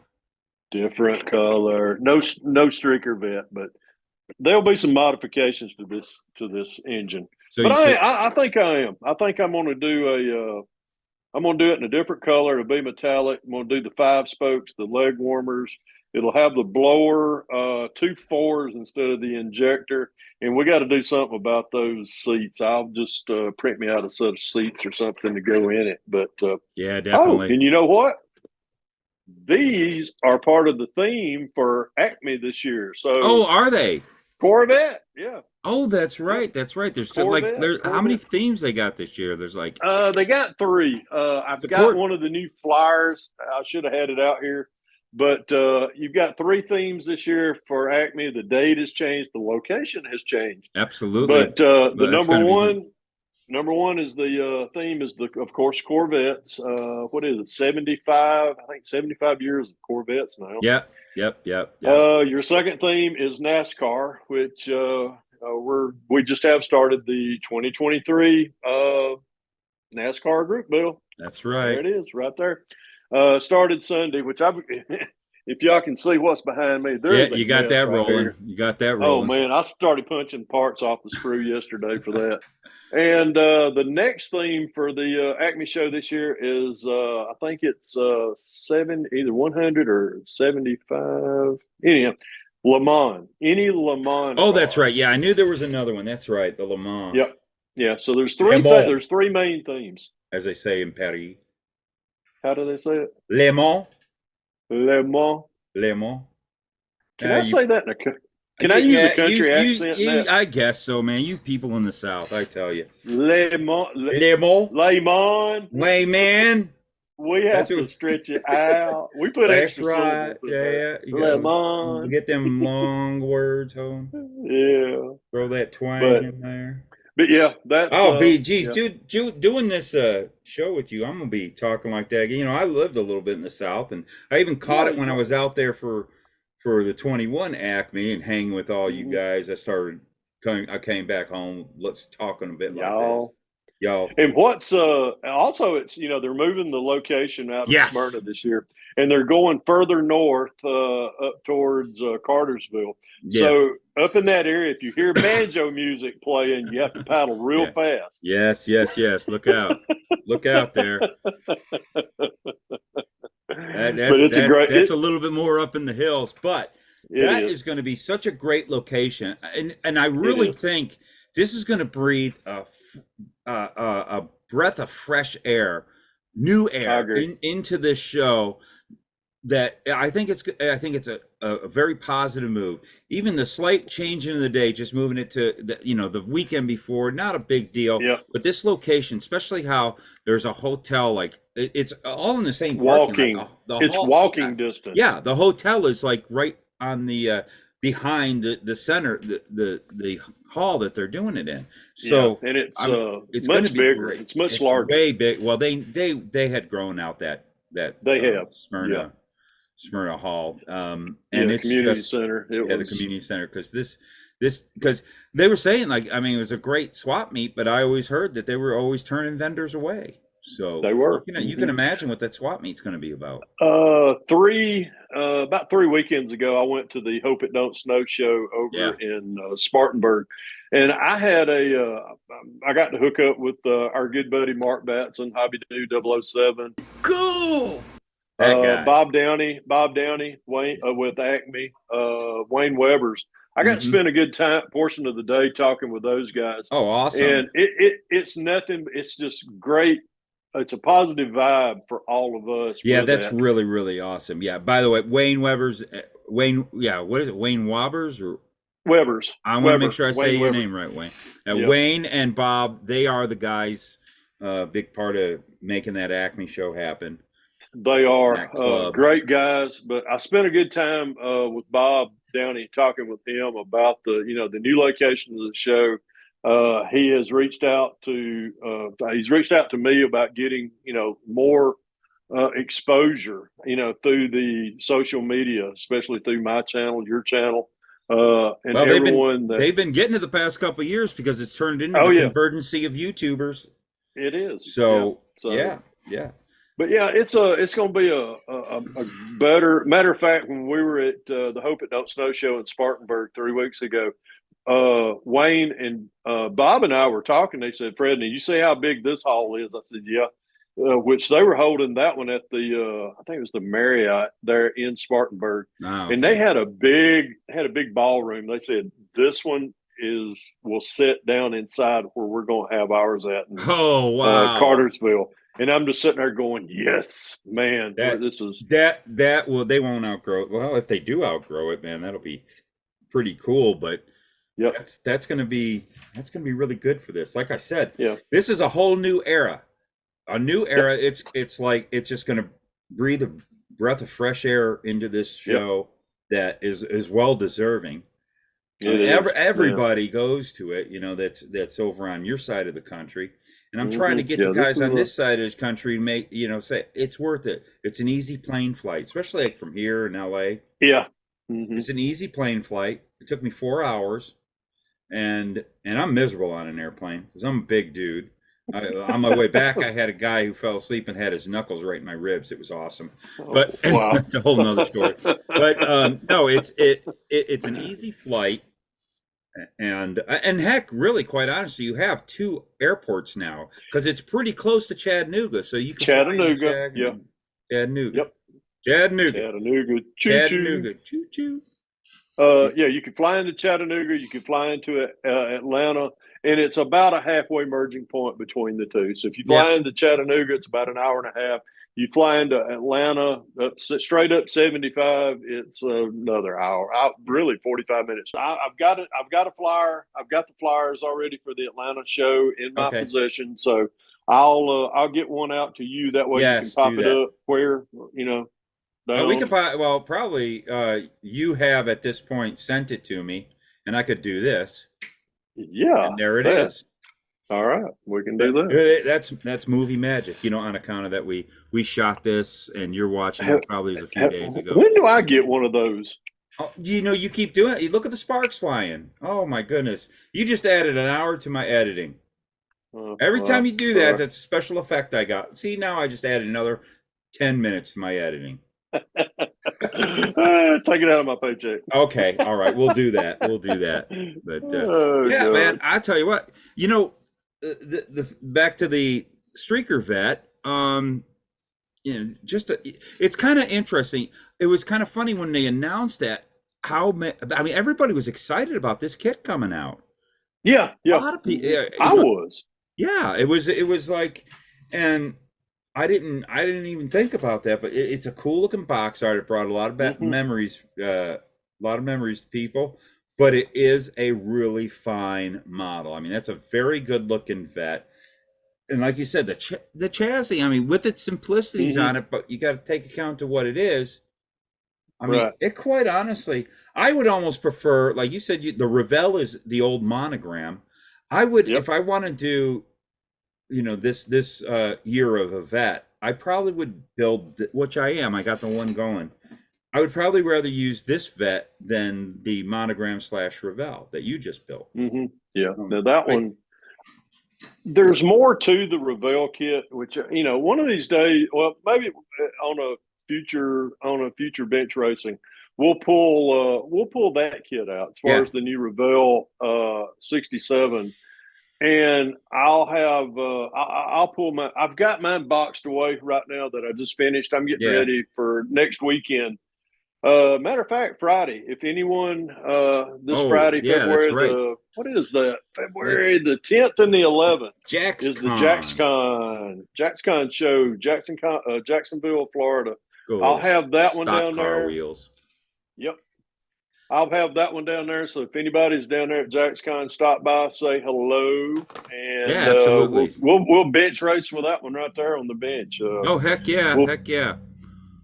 Different color. No streaker vet, but there'll be some modifications to this engine. So But you said, I think I am. I think I'm going to do I'm going to do it in a different color. It'll be metallic. I'm going to do the 5 spokes, the leg warmers. It'll have the blower, 2 4s instead of the injector. And we got to do something about those seats. I'll just print me out a set of seats or something to go in it. But yeah, oh, definitely. and you know what? These are part of the theme for Acme this year. Oh, So are they? Corvette, yeah, Oh, that's yep, right. That's right. There's so, like how many Corvette. themes they got this year? There's like They got 3. it's I've a got court. one of the new flyers. I should have had it out here, but you've got 3 themes this year for Acme. The date has changed, the location has changed, Absolutely. but the Well, that's gonna be neat. number one is the theme is of course Corvettes. What is it? 75. I think 75 years of Corvettes now. Yep, yep, yep, yep. Your second theme is NASCAR, which we just have started the 2023 NASCAR group, Bill. That's There right. it is, right there. Started Sunday, which if y'all can see what's behind me, there Yeah, is a you got mess that right rolling. here. You got that Oh rolling. man, I started punching parts off the sprue yesterday for that. And the next theme for the Acme show this year is I think it's either 100 or 75. Anyhow, Le Mans, any Le Mans Oh, that's car. right. Yeah, I knew there was another one. That's right. The Le Mans. Yep. Yeah. So Le Mans, there's 3 main themes. as they say in Paris. How do they say it? Le Mans. Le Mans. Le Mans. Can I You say that can I use a yeah, country accent in that? I guess so, man. You people in the South, I tell you. Le Mans. Le Mans. Le Mans. Layman. We That's have to what. stretch it out. We put That's extra right. syllables in Yeah, there. yeah. Le You Mans. get them long words home. Yeah. Throw that twang But in there. yeah, that's Oh, geez, yeah. dude, doing this show with you, I'm gonna be talking like that. You know, I lived a little bit in the South, and I even caught Yeah, it when I was out there for the 21 Acme and hanging with all you mhm. guys. I came back home. Let's talking a bit like this, Y'all. y'all. And what's also it's they're moving the location out of Yes, Smyrna this year, and they're going further north up towards Cartersville. yeah, So up in that area, if you hear banjo music playing, you have to paddle real yeah, fast. yes, yes, yes. Look out there. But it's a great That's a little bit more up in the hills, but it that is. is going to be such a great location, and I It really is. think this is going to breathe a breath of fresh air, new I air agree. into this show. that I think it's a very positive move. Even the slight change in the day, just moving it to the weekend before, not a big deal. Yeah. But this location, especially how there's a hotel, like it's all in the same parking Walking. lot. The It's hall, walking distance. yeah, the hotel is like right on the behind the center, the hall that they're doing it in. So and it's it's much going to be bigger. great. It's much It's larger. way big. Well, they had grown out that They have. Smyrna Hall, and Yeah, it's community just center. the It was. community center, because because they were saying, like, I mean, it was a great swap meet, but I always heard that they were always turning vendors away. So They were. you can imagine what that swap meet's going to be about. About 3 weekends ago, I went to the Hope It Don't Snow show over in Spartanburg, and I got to hook up with our good buddy Mark Batson, Hobby Dude 007. Cool. That guy. Bob Downey, Wayne with Acme, Wayne Weber's. I got to spend a good portion of the day talking with those guys. Oh, awesome. And it's nothing. It's just great. It's a positive vibe for all of us. Yeah, that's really, really awesome. Yeah. By the way, Wayne Weber's Yeah. What is it? Wayne Wobbers or Weber's? I want to make sure I say your Weber. name right, Wayne. Wayne and Bob, they are the guys. Big part of making that Acme show happen. They are great guys, but I spent a good time with Bob Downey talking with him about the new location of the show. He has reached out to me about getting more exposure through the social media, especially through my channel, your channel, and everyone. They've been getting it the past couple of years because it's turned into the convergency of YouTubers. It is. So yeah. But yeah, it's going to be a better matter of fact. When we were at the Hope It Don't Snow show in Spartanburg 3 weeks ago, Wayne and Bob and I were talking. They said, "Fred, you see how big this hall is?" I said, "Yeah." Which they were holding that one at the I think it was the Marriott there in Spartanburg, and they had a big ballroom. They said this one will sit down inside where we're going to have ours at. In, Cartersville. And I'm just sitting there going, yes, man, this is well, they won't outgrow it. Well, if they do outgrow it, man, that'll be pretty cool. But that's gonna be really good for this. Like I said, this is a whole new era. A new era. It's like it's just gonna breathe a breath of fresh air into this show that is well deserving. Everybody goes to it, that's over on your side of the country. And I'm trying to get the guys on this side of the country to make, say it's worth it. It's an easy plane flight, especially like from here in LA. Yeah. It's an easy plane flight. It took me 4 hours, and I'm miserable on an airplane because I'm a big dude. On my way back, I had a guy who fell asleep and had his knuckles right in my ribs. It was awesome, but it's a whole nother story. But no, it's an easy flight. And heck, really, quite honestly, you have 2 airports now because it's pretty close to Chattanooga, so you can Chattanooga, Chattanooga, choo choo. You can fly into Chattanooga, you can fly into Atlanta, and it's about a halfway merging point between the two. So if you fly into Chattanooga, it's about an hour and a half. You fly into Atlanta, straight up 75. It's another hour. Really 45 minutes. I've got a flyer. I've got the flyers already for the Atlanta show in my possession. So I'll get one out to you. That way you can pop it up where we can probably you have at this point sent it to me, and I could do this. Yeah, and there it is. All right, we can do that. That's movie magic, on account of that we shot this and you're watching it probably a few days ago. When do I get one of those? Oh, you keep doing it. You look at the sparks flying. Oh my goodness! You just added an hour to my editing. Every time you do that, that's a special effect I got. See, now I just added another 10 minutes to my editing. Take it out of my paycheck. Okay, all right, we'll do that. But God. man, I tell you what, the back to the streaker vet. It's kind of interesting. It was kind of funny when they announced that. Everybody was excited about this kit coming out. Yeah. A lot of people. I was. Yeah, it was like, and I didn't even think about that, but it's a cool looking box art. It brought a lot of Hmm. memories, a lot of memories to people. But it is a really fine model. I mean, that's a very good looking vet. And like you said, the chassis. I mean, with its simplicities Hmm. on it, but you got to take account of what it is. I mean, Right. it quite honestly, I would almost prefer, like you said, the Revell is the old monogram. I would, Yep. if I want to do, this year of a vet, I probably would build, which I am. I got the one going. I would probably rather use this vet than the monogram slash Revell that you just built. Hmm. Yeah. Um, Now that I one, there's more to the Revell kit, which one of these days, well, maybe on a future bench racing, we'll pull that kit out as far yeah as the new Revell 67, and I'll pull my. I've got mine boxed away right now that I just finished. I'm getting yeah ready for next weekend. Matter of fact, Friday. If anyone, this oh Friday, yeah that's February right. what is that? That February the 10th and the 11th Jax is the Con JaxCon show, Jacksonville, Florida. I'll goes have that one stock down car there. wheels. Yep, I'll have that one down there. So if anybody's down there at JaxCon, stop by, say hello, Yeah, and absolutely. we'll bench race with that one right there on the bench. Oh heck yeah, We'll heck yeah.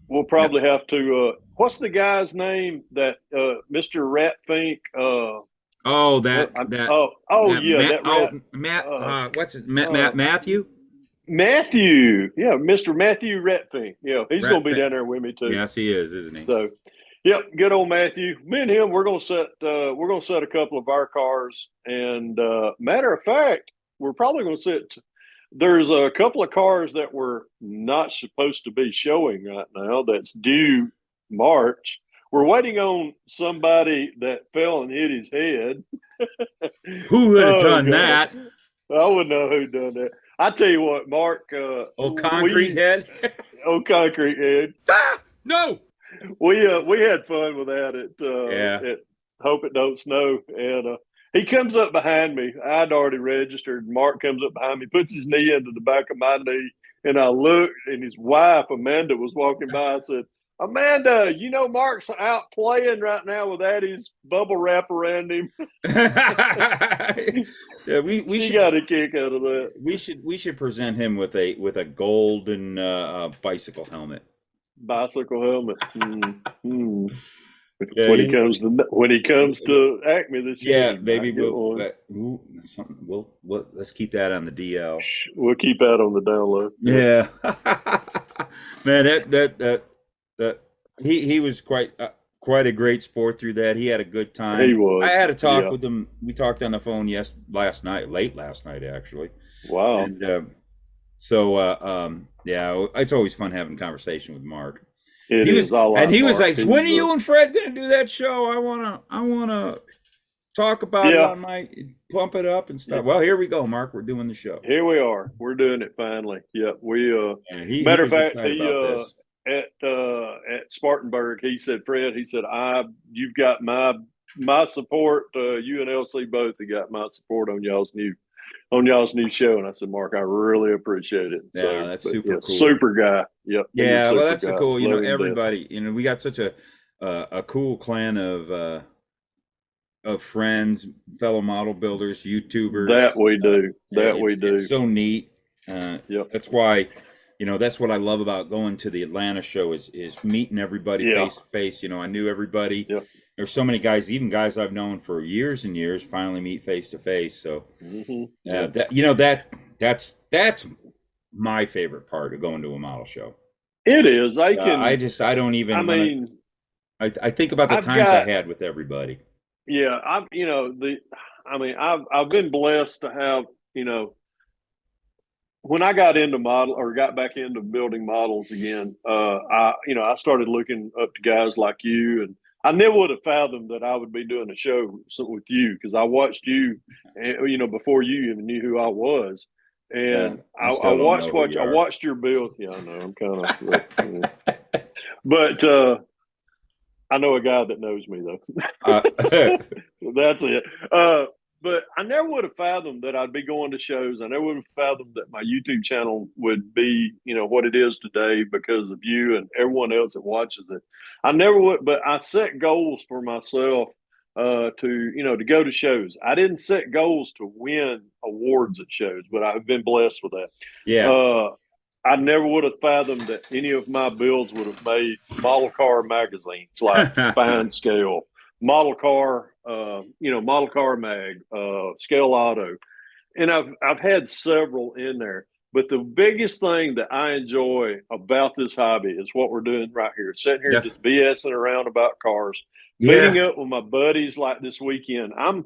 we'll Yeah. probably have to. What's the guy's name that Mr. Rat Fink? Oh, What? Oh that yeah, Matt. that Oh, rat. Matt. Uh, What's it? uh, Matthew. Matthew. Yeah, Mr. Matthew Rat Fink. Yeah, he's gonna Rat. be down there with me too. Yes, he is, isn't he? So, yep, good old Matthew. Me and him, we're gonna set a couple of our cars, and matter of fact, we're probably gonna set. There's a couple of cars that we're not supposed to be showing right now. That's due March. We're waiting on somebody that fell and hit his head. Who would have Oh done God, that? I wouldn't know who done that. I tell you what, Mark, Oh, concrete we head. on concrete head. Ah! No! We had fun with that Yeah. at Hope It Don't Snow, and he comes up behind me. I'd already registered. Mark comes up behind me, puts his knee into the back of my knee, and I looked, and his wife Amanda was walking by. I said, "Amanda, you know Mark's out playing right now with Addie's bubble wrap around him." Yeah, we She should got a kick out of that. we should present him with a golden bicycle helmet. Bicycle helmet. Mm-hmm. Yeah, When he comes to Acme this year, yeah, he maybe might get one. ooh, something. We'll let's keep that on the DL. We'll keep that on the down low. Yeah, man, that he was quite a great sport through that. He had a good He time. I was. had a talk Yeah. with him. We talked on the phone late last night actually, Wow. and yeah, it's always fun having a conversation with Mark. It He is. was I like he was Mark. like, "When are you and Fred gonna do that show? I wanna talk about it Yeah. on my pump it up and stuff." Well, here we go, Mark. We're doing the show. Here we are. We're doing it finally. Yeah. We And he matter of was fact, excited about this. at Spartanburg, he said, Fred, he said, you've got my support, you and LC both have got my support on y'all's new show. And I said, Mark, I really appreciate it. Yeah, So that's but, super yeah, cool. super guy. Yep. Yeah, well, super that's the guy. cool. Love him to death. Everybody. We got such a cool clan of friends, fellow model builders, YouTubers. That we do. That we do. It's so neat. Yep. That's why, that's what I love about going to the Atlanta show is meeting everybody Yeah. face to face. I knew everybody. Yep. There's so many guys, even guys I've known for years and years, finally meet face to face. So, Mm-hmm. that's my favorite part of going to a model show. It is. I don't even. I mean, I think about the times I had with everybody. Yeah, I've been blessed to have, when I got into got back into building models again, I started looking up to guys like you, and I never would have fathomed that I would be doing a show with you, because I watched you, before you even knew who I was, and I I still don't know who you I are. watched your build. Yeah, I know. I'm kind of, but I know a guy that knows me though. That's it. but I never would have fathomed that I'd be going to shows. I never would have fathomed that my YouTube channel would be, what it is today because of you and everyone else that watches it. I never would, but I set goals for myself to go to shows. I didn't set goals to win awards at shows, but I've been blessed with that. Yeah. I never would have fathomed that any of my builds would have made model car magazines like Fine Scale, Model Car, Model Car Mag, Scale Auto, and I've had several in there. But the biggest thing that I enjoy about this hobby is what we're doing right here, sitting here just BSing around about cars, meeting up with my buddies like this weekend. I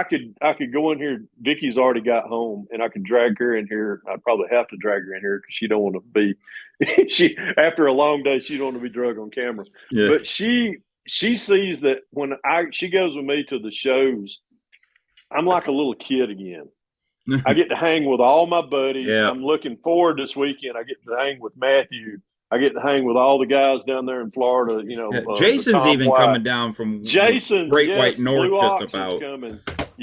could go in here. Vicky's already got home, and I could drag her in here. I'd probably have to drag her in here because she don't want to be. She after a long day, she don't want to be drug on camera. Yeah. But she sees that when she goes with me to the shows, I'm like a little kid again. I get to hang with all my buddies. Yeah. I'm looking forward this weekend. I get to hang with Matthew. I get to hang with all the guys down there in Florida. Jason's even coming down from Great White North, just about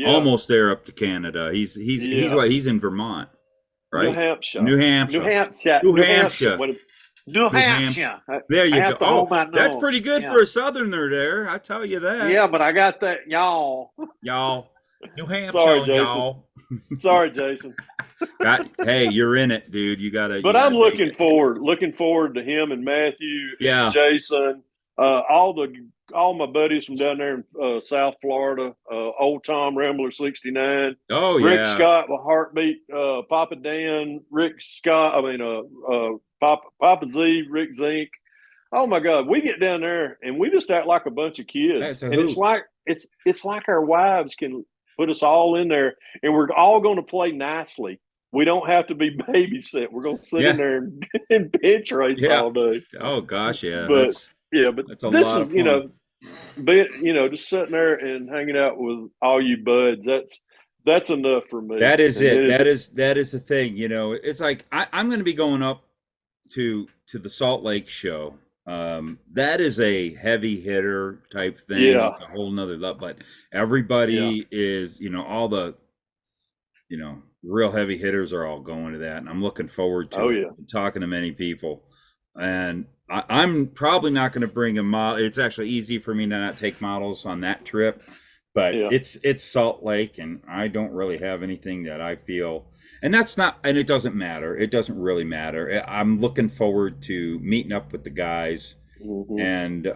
almost there up to Canada. He's in Vermont, right? New Hampshire. There you go. Oh, that's pretty good for a Southerner there. I tell you that. Yeah, but I got that y'all. New Hampshire. Sorry, Jason. Y'all. Sorry, Jason. Hey, you're in it, dude. You gotta. But I'm looking forward to him and Matthew, and Jason, all my buddies from down there in South Florida. Old Tom Rambler 69. Oh yeah. Rick Scott with Heartbeat. Papa Dan, Rick Scott. Papa Z, Rick Zink. Oh my God, we get down there and we just act like a bunch of kids, and it's like our wives can put us all in there, and we're all going to play nicely. We don't have to be babysit. We're going to sit in there and bench race all day. Oh gosh, yeah. But that's this is just sitting there and hanging out with all you buds. That's enough for me. That is it. That is the thing. It's like I'm going to be going up to the Salt Lake show. That is a heavy hitter type thing. Yeah. It's a whole nother level, but everybody is, all the, real heavy hitters are all going to that. And I'm looking forward to talking to many people. And I'm probably not going to bring a model. It's actually easy for me to not take models on that trip, but it's Salt Lake, and I don't really have anything that I feel. And it doesn't matter. It doesn't really matter. I'm looking forward to meeting up with the guys and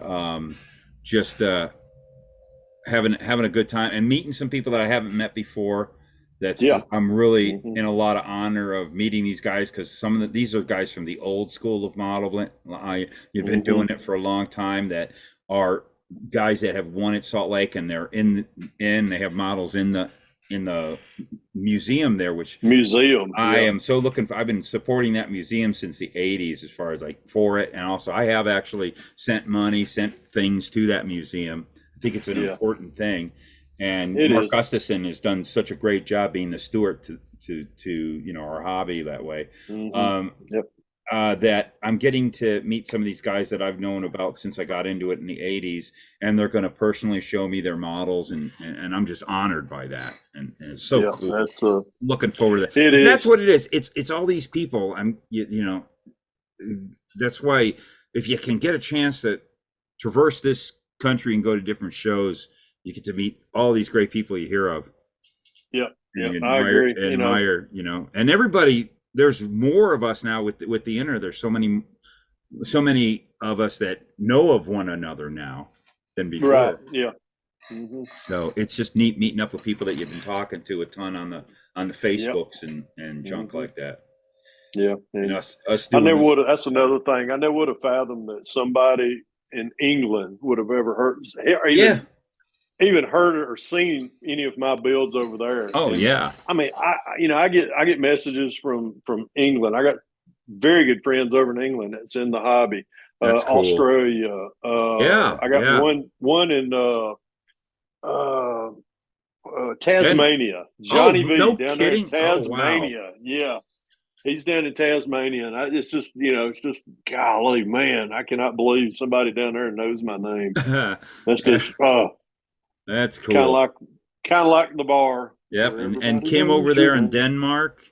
just having a good time and meeting some people that I haven't met before. I'm really in a lot of honor of meeting these guys, because these are guys from the old school of modeling. You've been doing it for a long time, that are guys that have won at Salt Lake, and they're they have models in the museum there, I am so looking for. I've been supporting that museum since the 80s as far as for it, and also I have actually sent things to that museum. I think it's an important thing, and Mark Gustafson has done such a great job being the steward to our hobby that way. That I'm getting to meet some of these guys that I've known about since I got into it in the 80s, and they're going to personally show me their models, and I'm just honored by that, and it's so cool. That's looking forward to that. That's what it is. It's all these people. That's why if you can get a chance to traverse this country and go to different shows, you get to meet all these great people you hear of. I agree. Admire, and everybody. There's more of us now with the internet. There's so many of us that know of one another now than before. Right. Yeah. So it's just neat meeting up with people that you've been talking to a ton on the Facebooks and junk like that. Yeah. Us I never would have. That's another thing. I never would have fathomed that somebody in England would have ever heard, even heard or seen any of my builds over there. Oh, and, I mean, I get messages from England. I got very good friends over in England that's in the hobby. That's cool. Australia. I got one in Tasmania. Johnny V down there in Tasmania. Oh, wow. Yeah. He's down in Tasmania, and it's just golly, man, I cannot believe somebody down there knows my name. That's just that's cool. kind of like the bar. Yep, where and everybody Kim knows over there your in name. Denmark.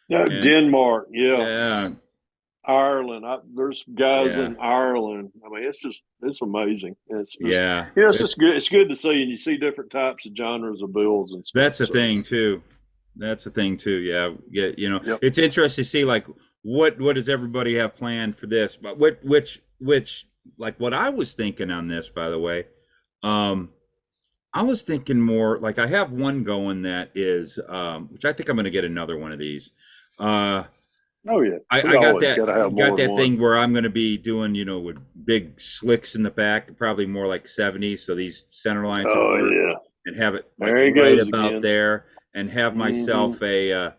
Yeah, And Denmark, yeah, Ireland. There's guys yeah, in Ireland. I mean, it's amazing. It's just yeah. it's just good. It's good to see, and you see different types of genres of bills and stuff. That's the So, thing too. That's the thing too. Yeah, yeah. yep. It's interesting to see like what does everybody have planned for this, but which like what I was thinking on this, by the way. Um, I was thinking more like I have one going that is, which I think I'm going to get another one of these. Uh, Oh yeah, we I always got to have more got than that one. thing where I'm going to be doing, with big slicks in the back, probably more like 70s. So these center lines will Oh work yeah, and have it like there he right goes about again. there, and have Mm-hmm. myself a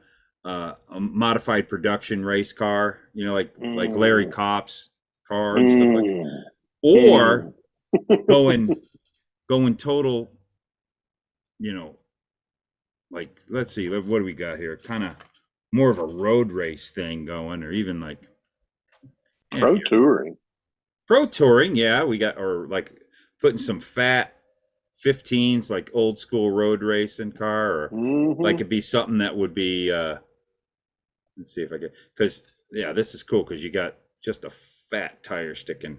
modified production race car, like Larry Mm, Kopp's car and stuff like that. mm, Or mm. going total, you know, like let's see, what do we got here? Kind of more of a road race thing going, or even like yeah, Pro touring. pro touring. Yeah, we got or like putting some fat 15s, like old school road racing car, or like Mm-hmm. it'd be something that would be. Let's see if I get because yeah, this is cool because you got just a fat tire sticking.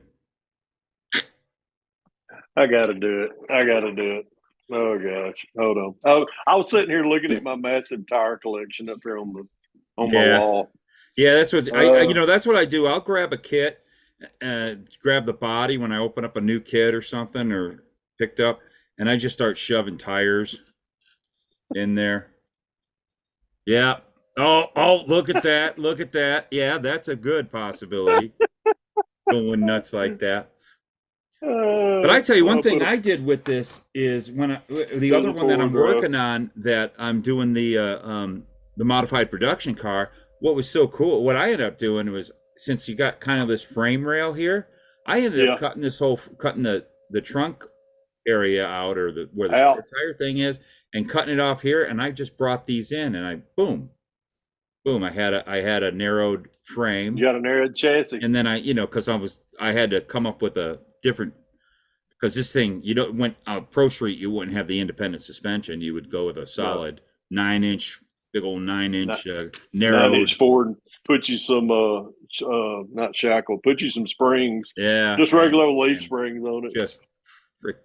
I got to do it. I got to do it. Oh gosh, hold on. Oh, I was sitting here looking at my massive tire collection up here on my Yeah, wall. yeah, that's what Uh, that's what I do. I'll grab a kit, grab the body when I open up a new kit or something or picked up, and I just start shoving tires in there. Yeah. Oh, look at that. Look at that. Yeah, that's a good possibility. Going nuts like that. But I tell you one I'll thing I did with this is the put other a one that tour I'm drive. working on that I'm doing the modified production car. What was so cool, what I ended up doing was since you got kind of this frame rail here, I ended up Yeah, cutting the trunk area out, or where the spare out. tire thing is, and cutting it off here, and I just brought these in, and I boom, I had a narrowed You frame, got an arid chassis. and then because I had to come up with a different, because this thing, you don't went Pro Street, you wouldn't have the independent suspension. You would go with a No, solid 9 inch, big old nine not inch 9 inch narrowed. Ford. Put you some not shackle. Put you some springs. Yeah, Just and regular leaf and springs on it. just frick,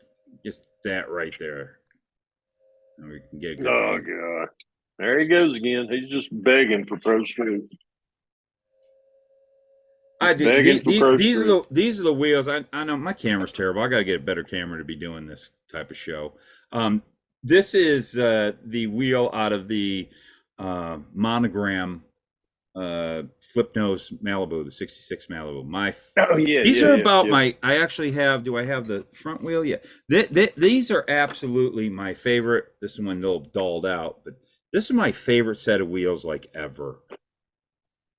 just that right there, and we can get a good Oh read. god, there he goes again. He's just begging for Pro Street. I Just did begging for Pro these are Street. the wheels. I know my camera's terrible. I got to get a better camera to be doing this type of show. This is the wheel out of the monogram flip nose Malibu, the 66 Malibu. Oh yeah, These yeah, are yeah, about yeah. I actually have, do I have the front wheel? Yeah. These are absolutely my favorite. This one a little dulled out, but this is my favorite set of wheels like ever.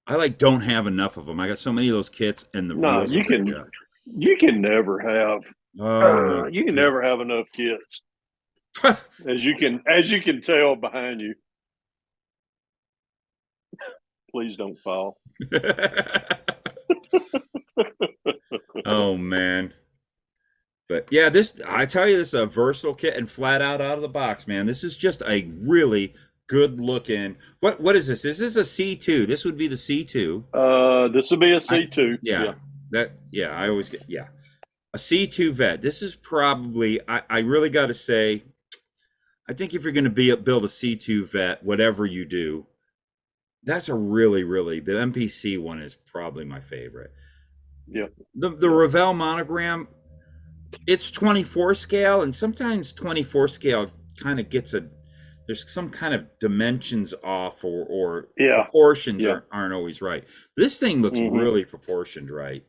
I like don't have enough of them. I got so many of those kits, and the No, wheels are like, you can never have oh my you can never have enough kits, god. as you can tell behind you. Please don't fall. Oh man. But yeah, I tell you, this is a versatile kit and flat out of the box, man. This is just a really good looking. What is this? Is this a C2? This would be the C2. This will be a C2. Yeah. Yeah. I always get a C2 vet. This is probably I really got to say, I think if you're going to build a C2 vet, whatever you do, that's a really the MPC one is probably my favorite. Yeah. The Revell monogram, it's 24 scale, and sometimes 24 scale kind of gets there's some kind of dimensions off, or Yeah. proportions Yeah. aren't always right. This thing looks Mm-hmm. really proportioned right.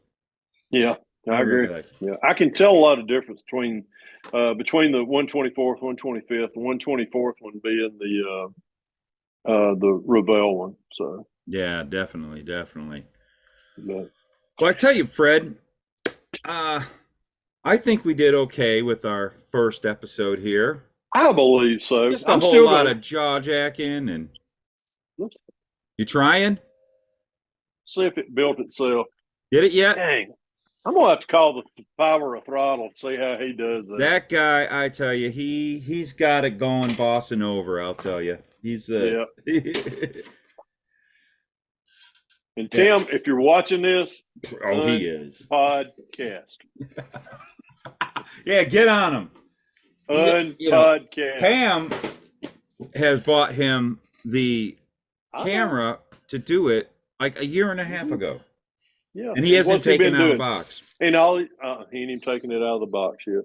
Yeah, I agree. Really like. Yeah, I can tell a lot of difference between the 124th, 125th, and 124th one being the Revell one. So Yeah, definitely. but, Well, I tell you, Fred, I think we did okay with our first episode here. I believe so. Just a whole lot of jaw jacking, and you trying? See if it built itself. Did it yet? Dang, I'm gonna have to call the power of throttle and see how he does that. That guy, I tell you, he's got it going, bossing over. I'll tell you, he's Yeah. And Yeah. Tim, if you're watching this, Oh, he is. podcast. Yeah, get on him. Unpodcast. Pam has bought him the camera to do it like a year and a half ago. Yeah, and he hasn't what's he taken been it out of doing? the box. And he ain't even taking it out of the box yet.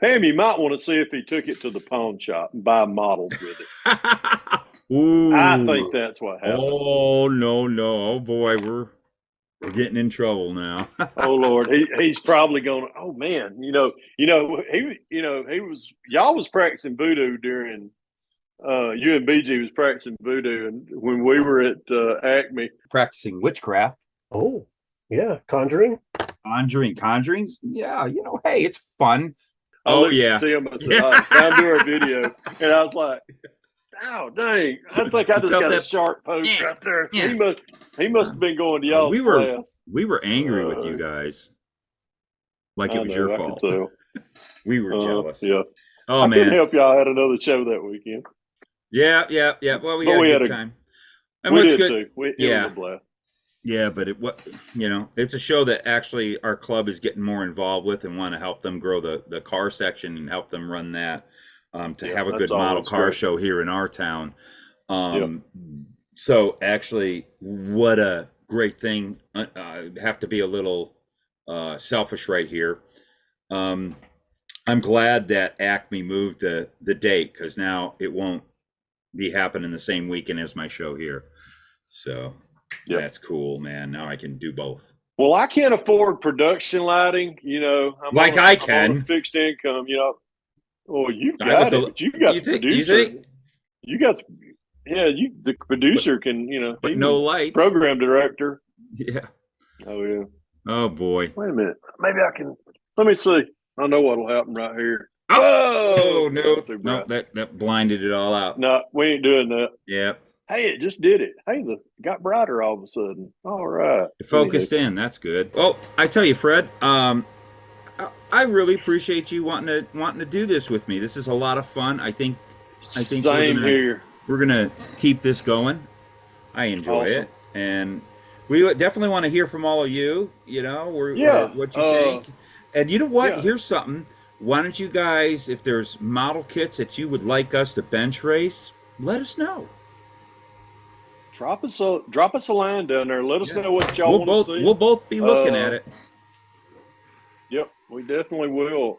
Pam, you might want to see if he took it to the pawn shop and buy models with it. Ooh. I think that's what happened. Oh no! Oh boy, we're getting in trouble now. Oh Lord, he's probably going. Oh man, y'all was practicing voodoo during. You and BG was practicing voodoo, and when we were at Acme, Practicing witchcraft. Oh, yeah, Conjurings. Yeah, hey, it's fun. I Oh looked yeah. at Tim, I said, it's time to do our video, and I was like, oh dang, I think I just got a sharp poke right there. So he must have been going to y'all's class. We were angry with you guys, like it was your fault. We were jealous. Yeah. Oh I man. couldn't help y'all. I had another show that weekend. Yeah. Well, we had a good time. And we what's did good? Too. It was a blast. Yeah, but it's a show that actually our club is getting more involved with and want to help them grow the car section and help them run that to have a good model car show here in our town. So actually, what a great thing. Have to be a little selfish right here. I'm glad that Acme moved the date, because now it won't be happening the same weekend as my show here. So that's cool, man. Now I can do both. Well, I can't afford production lighting, I can. I'm on a fixed income, Well, you've got it, but you got the producer. You got the producer can, but no lights. Program director. Yeah. Oh yeah. Oh boy. Wait a minute. Maybe I can. Let me see. I know what'll happen right here. Oh no! That blinded it all out. No, we ain't doing that. Yeah. Hey, it just did it. Hey, got brighter all of a sudden. All right. It focused in. That's good. Oh, I tell you, Fred. I really appreciate you wanting to do this with me. This is a lot of fun. I think we're gonna keep this going. I enjoy it, and we definitely want to hear from all of you. What you think. And you know what? Here's something. Why don't you guys, if there's model kits that you would like us to bench race, let us know. Drop us a line down there. Let us know what y'all want to see. We'll both be looking at it. Yep, we definitely will.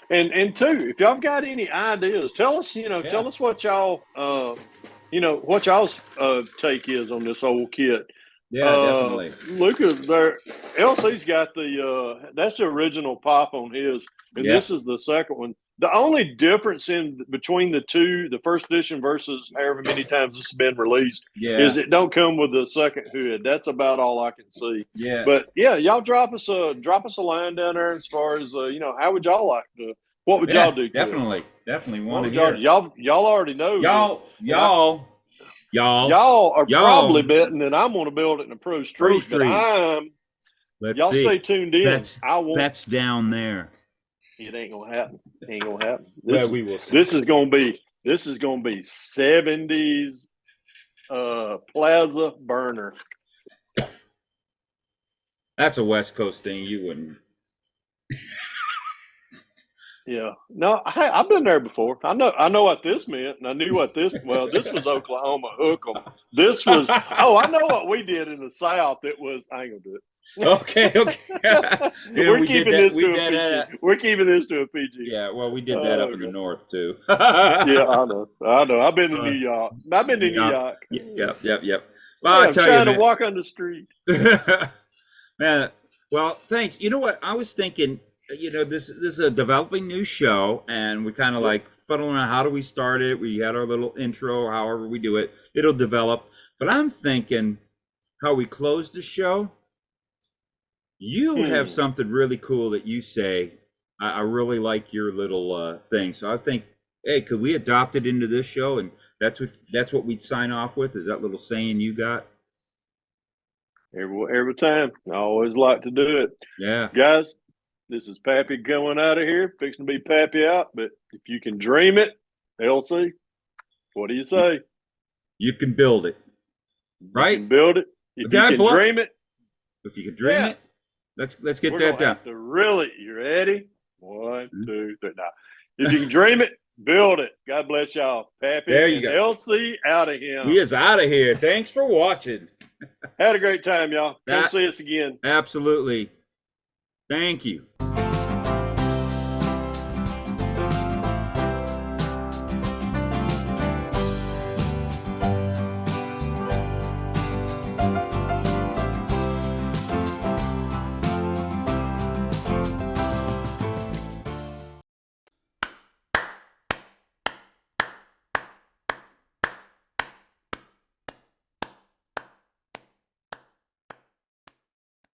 And two, if y'all got any ideas, tell us. Tell us what y'all what y'all's take is on this old kit. Yeah, definitely. Luka, LC's got that's the original pop on his, and this is the second one. The only difference between the two, the first edition versus however many times this has been released, is it don't come with the second hood. That's about all I can see. Yeah. But y'all drop us a line down there as far as how would y'all like to? What would y'all do? Definitely want to hear. Y'all already know. Y'all are probably betting that I'm going to build it in a pro street. Y'all stay tuned in. That's down there. It ain't gonna happen. It ain't gonna happen. We will see. This is gonna be 70s Plaza burner. That's a West Coast thing. You wouldn't. Yeah. No, I've been there before. I know what this meant, and I knew what this. Well, this was Oklahoma hook 'em. This was. Oh, I know what we did in the South. It was. I ain't gonna do it. Okay. We're keeping this to a PG. We're keeping this to a PG. Yeah. Well, we did that up in the north too. Yeah, I know. I've been to New York. I've been to New York. Yep. Well, I'm trying to walk on the street. Man, well, thanks. You know what? I was thinking. This is a developing new show, and we kind of like fuddling around. How do we start it? We had our little intro. However we do it, it'll develop. But I'm thinking how we close the show. You have something really cool that you say. I really like your little thing. So I think, hey, could we adopt it into this show? And that's what we'd sign off with. Is that little saying you got? Every time. I always like to do it. Yeah. Guys, this is Pappy going out of here, fixing to be Pappy out. But if you can dream it, LC, what do you say? You can build it. Right? You can build it. If God you can bless- dream it. If you can dream it, let's get We're that gonna down. have to really, you ready? 1, 2, 3. Now, if you can dream it, build it. God bless y'all. Pappy There you and go. LC out of here. He is out of here. Thanks for watching. Had a great time, y'all. Come That- see us again. Absolutely. Thank you.